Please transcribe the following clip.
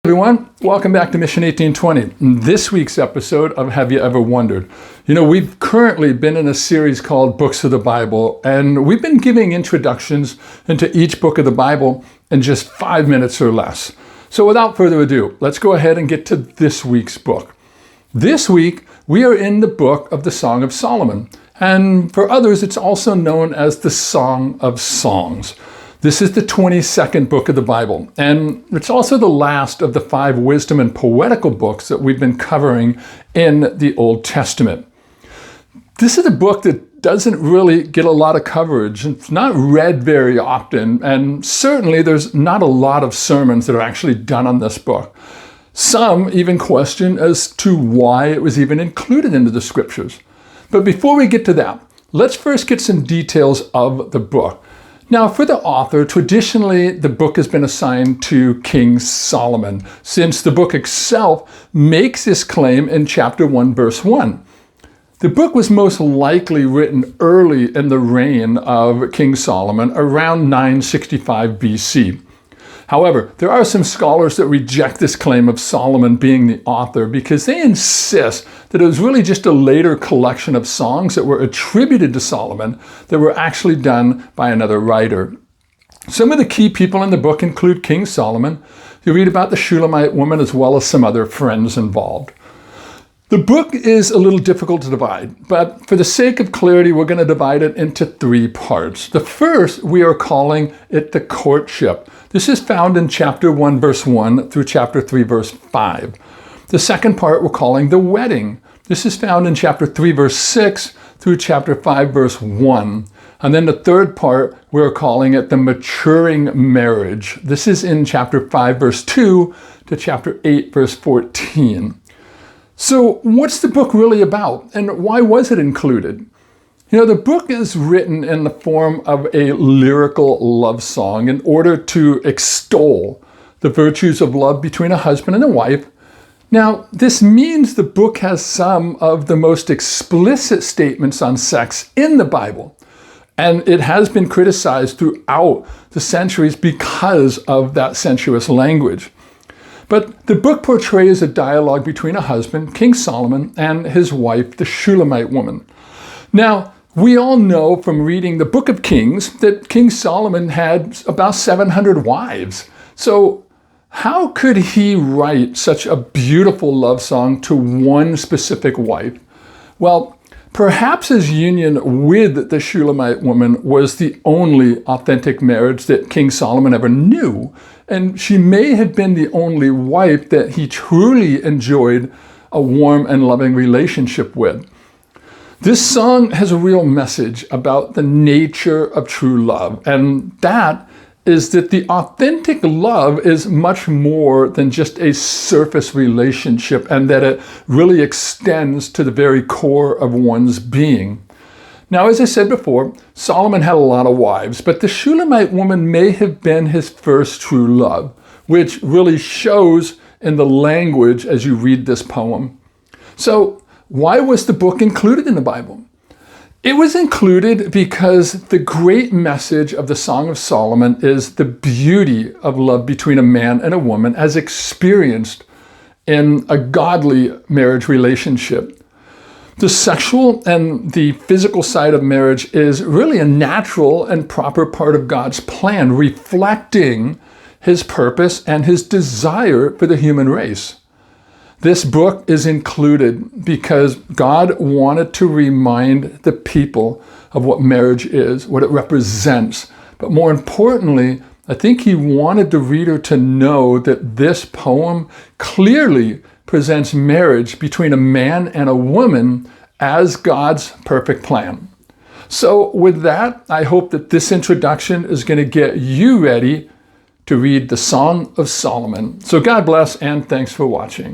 Everyone, welcome back to Mission 1820. In this week's episode of Have You Ever Wondered? We've currently been in a series called Books of the Bible, and we've been giving introductions into each book of the Bible in just 5 minutes or less. So without further ado, let's go ahead and get to this week's book. This week, we are in the book of the Song of Solomon, and for others, it's also known as the Song of Songs. This is the 22nd book of the Bible, and it's also the last of the 5 wisdom and poetical books that we've been covering in the Old Testament. This is a book that doesn't really get a lot of coverage. It's not read very often, and certainly there's not a lot of sermons that are actually done on this book. Some even question as to why it was even included into the scriptures. But before we get to that, let's first get some details of the book. Now, for the author, traditionally, the book has been assigned to King Solomon, since the book itself makes this claim in chapter 1, verse 1. The book was most likely written early in the reign of King Solomon, around 965 BC. However, there are some scholars that reject this claim of Solomon being the author because they insist that it was really just a later collection of songs that were attributed to Solomon that were actually done by another writer. Some of the key people in the book include King Solomon. You read about the Shulamite woman as well as some other friends involved. The book is a little difficult to divide, but for the sake of clarity, we're going to divide it into 3 parts. The first, we are calling it the courtship. This is found in chapter 1, verse 1 through chapter 3, verse 5. The second part we're calling the wedding. This is found in chapter 3, verse 6 through chapter 5, verse 1. And then the third part, we're calling it the maturing marriage. This is in chapter 5, verse 2 to chapter 8, verse 14. So what's the book really about, and why was it included? The book is written in the form of a lyrical love song in order to extol the virtues of love between a husband and a wife. Now, this means the book has some of the most explicit statements on sex in the Bible, and it has been criticized throughout the centuries because of that sensuous language. But the book portrays a dialogue between a husband, King Solomon, and his wife, the Shulamite woman. Now, we all know from reading the book of Kings that King Solomon had about 700 wives. So how could he write such a beautiful love song to one specific wife? Well, perhaps his union with the Shulamite woman was the only authentic marriage that King Solomon ever knew, and she may have been the only wife that he truly enjoyed a warm and loving relationship with. This song has a real message about the nature of true love, and that is that the authentic love is much more than just a surface relationship, and that it really extends to the very core of one's being. Now, as I said before, Solomon had a lot of wives, but the Shulamite woman may have been his first true love, which really shows in the language as you read this poem. So, why was the book included in the Bible? It was included because the great message of the Song of Solomon is the beauty of love between a man and a woman as experienced in a godly marriage relationship. The sexual and the physical side of marriage is really a natural and proper part of God's plan, reflecting his purpose and his desire for the human race. This book is included because God wanted to remind the people of what marriage is, what it represents. But more importantly, I think he wanted the reader to know that this poem clearly presents marriage between a man and a woman as God's perfect plan. So with that, I hope that this introduction is going to get you ready to read the Song of Solomon. So God bless, and thanks for watching.